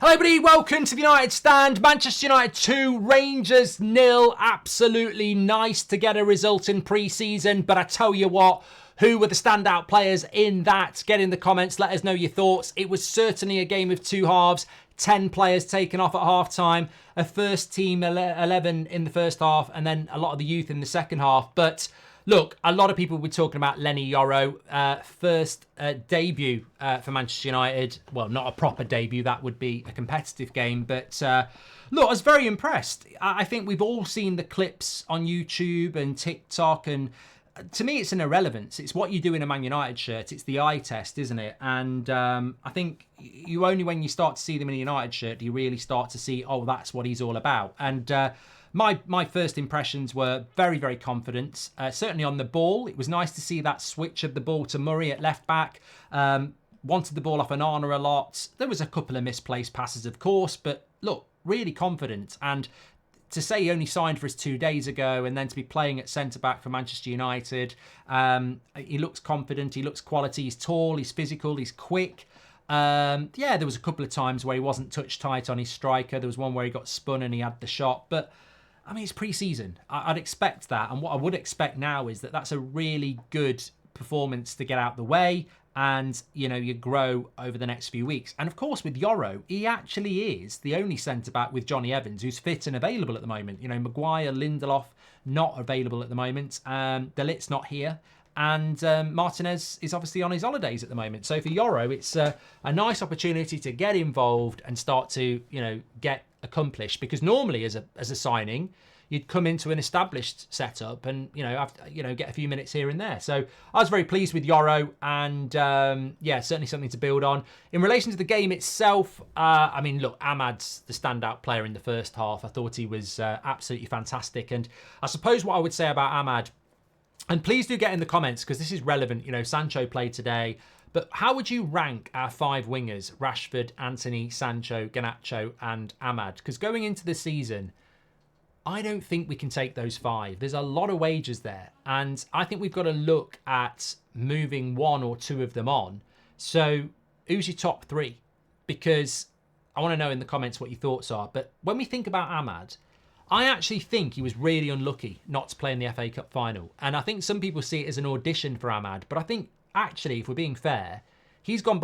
Hello everybody, welcome to the United Stand. Manchester United 2, Rangers 0. Absolutely nice to get a result in pre-season, but I tell you what, who were the standout players in that? Get in the comments, let us know your thoughts. It was certainly a game of two halves. 10 players taken off at half-time, a first team 11 in the first half, and then a lot of the youth in the second half. But look, a lot of people were talking about Leny Yoro, first debut for Manchester United. Well, not a proper debut, that would be a competitive game. But look, I was very impressed. I think we've all seen the clips on YouTube and TikTok, and to me, it's an irrelevance. It's what you do in a Man United shirt. It's the eye test, isn't it? And I think you only when you start to see them in a United shirt do you really start to see, oh, that's what he's all about. And my first impressions were very, very confident. Certainly on the ball, it was nice to see that switch of the ball to Murray at left back. Wanted the ball off Onana a lot. There was a couple of misplaced passes, of course, but look, really confident. And to say he only signed for us 2 days ago and then to be playing at centre-back for Manchester United, he looks confident, he looks quality, he's tall, he's physical, he's quick. Yeah, there was a couple of times where he wasn't touch tight on his striker. There was one where he got spun and he had the shot. But, I mean, it's pre-season. I'd expect that. And what I would expect now is that that's a really good performance to get out the way. And, you know, you grow over the next few weeks. And, of course, with Yoro, he actually is the only centre-back with Johnny Evans who's fit and available at the moment. You know, Maguire, Lindelof, not available at the moment. De Ligt's not here. And Martinez is obviously on his holidays at the moment. So for Yoro, it's a nice opportunity to get involved and start to, you know, get accomplished. Because normally as a signing, you'd come into an established setup and, you know, get a few minutes here and there. So I was very pleased with Yoro and, yeah, certainly something to build on. In relation to the game itself, I mean, look, AMAD's the standout player in the first half. I thought he was absolutely fantastic. And I suppose what I would say about AMAD, and please do get in the comments because this is relevant. You know, Sancho played today. But how would you rank our 5 wingers, Rashford, Antony, Sancho, Garnacho and AMAD? Because going into the season, I don't think we can take those 5. There's a lot of wages there. And I think we've got to look at moving 1 or 2 of them on. So who's your top 3? Because I want to know in the comments what your thoughts are. But when we think about AMAD, I actually think he was really unlucky not to play in the FA Cup final. And I think some people see it as an audition for AMAD. But I think actually, if we're being fair, he's gone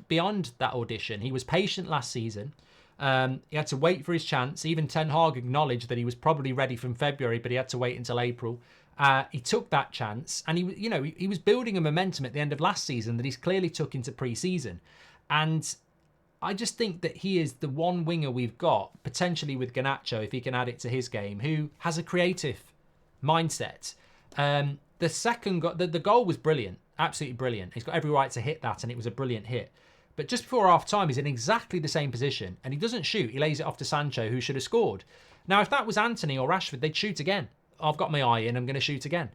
beyond that audition. He was patient last season. He had to wait for his chance. Even Ten Hag acknowledged that he was probably ready from February, but he had to wait until April. He took that chance, and he was building a momentum at the end of last season that he's clearly took into pre-season. And I just think that he is the one winger we've got, potentially with Garnacho, if he can add it to his game, who has a creative mindset. The second the goal was brilliant, absolutely brilliant. He's got every right to hit that, and it was a brilliant hit. But just before half-time, he's in exactly the same position. And he doesn't shoot. He lays it off to Sancho, who should have scored. Now, if that was Antony or Rashford, they'd shoot again. I've got my eye in. I'm going to shoot again.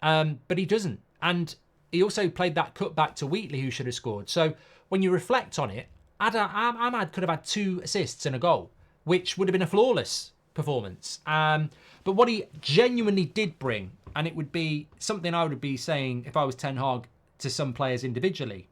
But he doesn't. And he also played that cut back to Wheatley, who should have scored. So when you reflect on it, AMAD could have had 2 assists and a goal, which would have been a flawless performance. But what he genuinely did bring, and it would be something I would be saying if I was Ten Hag to some players individually,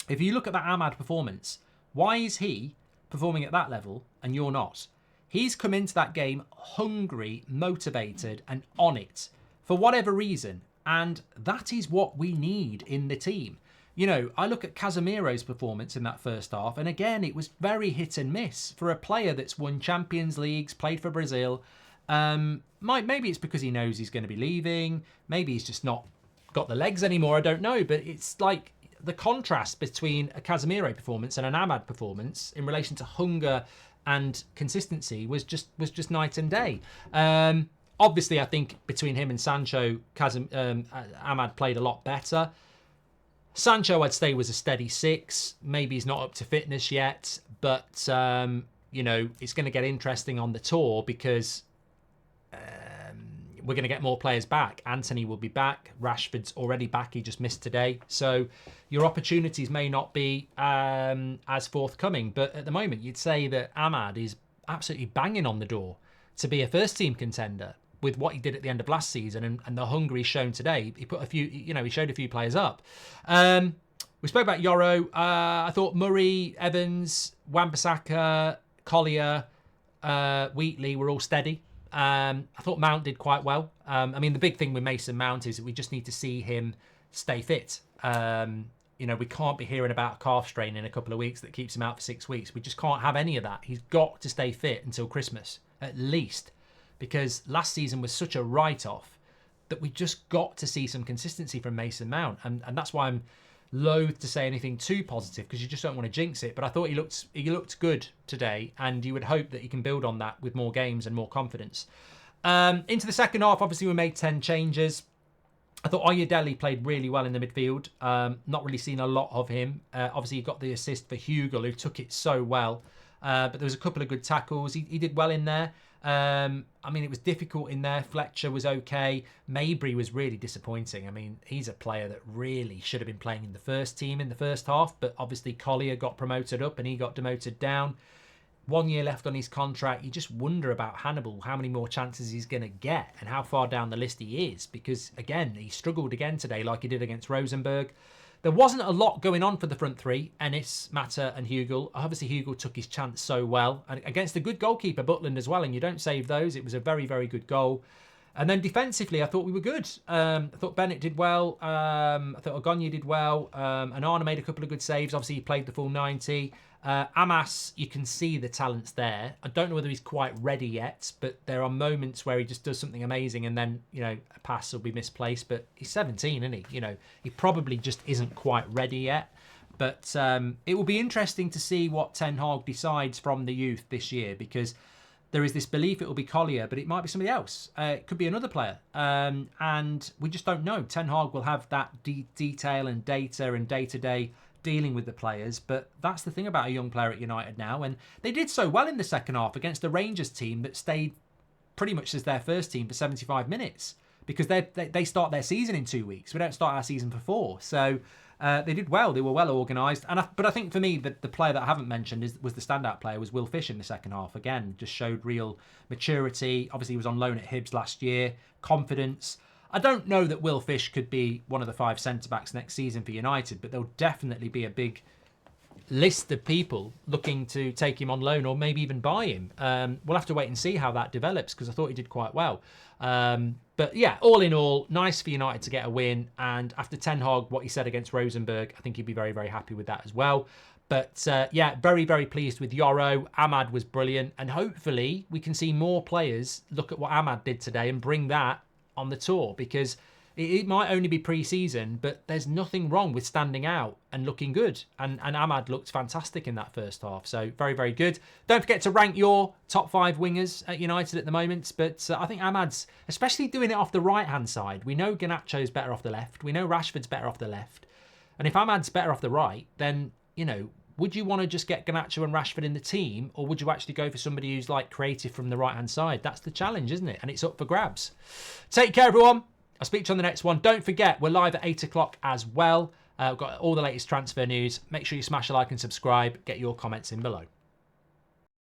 if you look at that AMAD performance, why is he performing at that level and you're not? He's come into that game hungry, motivated and on it for whatever reason. And that is what we need in the team. You know, I look at Casemiro's performance in that first half, and again, it was very hit and miss for a player that's won Champions Leagues, played for Brazil. Maybe it's because he knows he's going to be leaving. Maybe he's just not got the legs anymore. I don't know. But it's like the contrast between a Casemiro performance and an AMAD performance in relation to hunger and consistency was just night and day. Obviously, I think between him and Sancho, AMAD played a lot better. Sancho, I'd say, was a steady 6. Maybe he's not up to fitness yet, but you know, it's going to get interesting on the tour because we're going to get more players back. Antony will be back. Rashford's already back. He just missed today. So your opportunities may not be as forthcoming. But at the moment, you'd say that AMAD is absolutely banging on the door to be a first-team contender with what he did at the end of last season and the hunger he's shown today. He put a few, you know, he showed a few players up. We spoke about Yoro. I thought Murray, Evans, Wan-Bissaka, Collier, Wheatley were all steady. I thought Mount did quite well. I mean, the big thing with Mason Mount is that we just need to see him stay fit. You know, we can't be hearing about a calf strain in a couple of weeks that keeps him out for 6 weeks. We just can't have any of that. He's got to stay fit until Christmas, at least, because last season was such a write-off that we just got to see some consistency from Mason Mount. And that's why I'm loath to say anything too positive, because you just don't want to jinx it. But I thought he looked good today, and you would hope that he can build on that with more games and more confidence. Into the second half, obviously we made 10 changes. I thought Oyedele played really well in the midfield. Not really seen a lot of him. Obviously, he got the assist for Hugel, who took it so well. But there was a couple of good tackles. He did well in there. I mean, it was difficult in there. Fletcher was okay. Mabry was really disappointing. I mean, he's a player that really should have been playing in the first team in the first half. But obviously, Collier got promoted up and he got demoted down. 1 year left on his contract. You just wonder about Hannibal, how many more chances he's going to get and how far down the list he is. Because, again, he struggled again today like he did against Rosenborg. There wasn't a lot going on for the front three, Ennis, Mata and Hugel. Obviously, Hugel took his chance so well. And against a good goalkeeper, Butland, as well. And you don't save those. It was a very, very good goal. And then defensively, I thought we were good. I thought Bennett did well. I thought Ogonye did well. And Arna made a couple of good saves. Obviously, he played the full 90. Amas, you can see the talent's there. I don't know whether he's quite ready yet, but there are moments where he just does something amazing and then, you know, a pass will be misplaced. But he's 17, isn't he? You know, he probably just isn't quite ready yet. But it will be interesting to see what Ten Hag decides from the youth this year, because there is this belief it will be Collier, but it might be somebody else. It could be another player. And we just don't know. Ten Hag will have that detail and data and day-to-day dealing with the players, but that's the thing about a young player at United now. And they did so well in the second half against the Rangers team that stayed pretty much as their first team for 75 minutes, because they start their season in 2 weeks. We don't start our season for 4. So they did well. They were well organised. But I think for me, the player that I haven't mentioned was the standout player, was Will Fish in the second half. Again, just showed real maturity. Obviously, he was on loan at Hibs last year. Confidence. I don't know that Will Fish could be one of the 5 centre-backs next season for United, but there'll definitely be a big list of people looking to take him on loan or maybe even buy him. We'll have to wait and see how that develops, because I thought he did quite well. But yeah, all in all, nice for United to get a win. And after Ten Hag, what he said against Rosenborg, I think he'd be very, very happy with that as well. But yeah, very, very pleased with Yoro. AMAD was brilliant. And hopefully we can see more players look at what AMAD did today and bring that on the tour, because it might only be pre-season, but there's nothing wrong with standing out and looking good. And AMAD looked fantastic in that first half. So very, very good. Don't forget to rank your top 5 wingers at United at the moment. But I think AMAD's, especially doing it off the right-hand side. We know Garnacho's better off the left. We know Rashford's better off the left. And if AMAD's better off the right, then, you know, would you want to just get Garnacho and Rashford in the team, or would you actually go for somebody who's like creative from the right-hand side? That's the challenge, isn't it? And it's up for grabs. Take care, everyone. I'll speak to you on the next one. Don't forget, we're live at 8 o'clock as well. We've got all the latest transfer news. Make sure you smash a like and subscribe. Get your comments in below.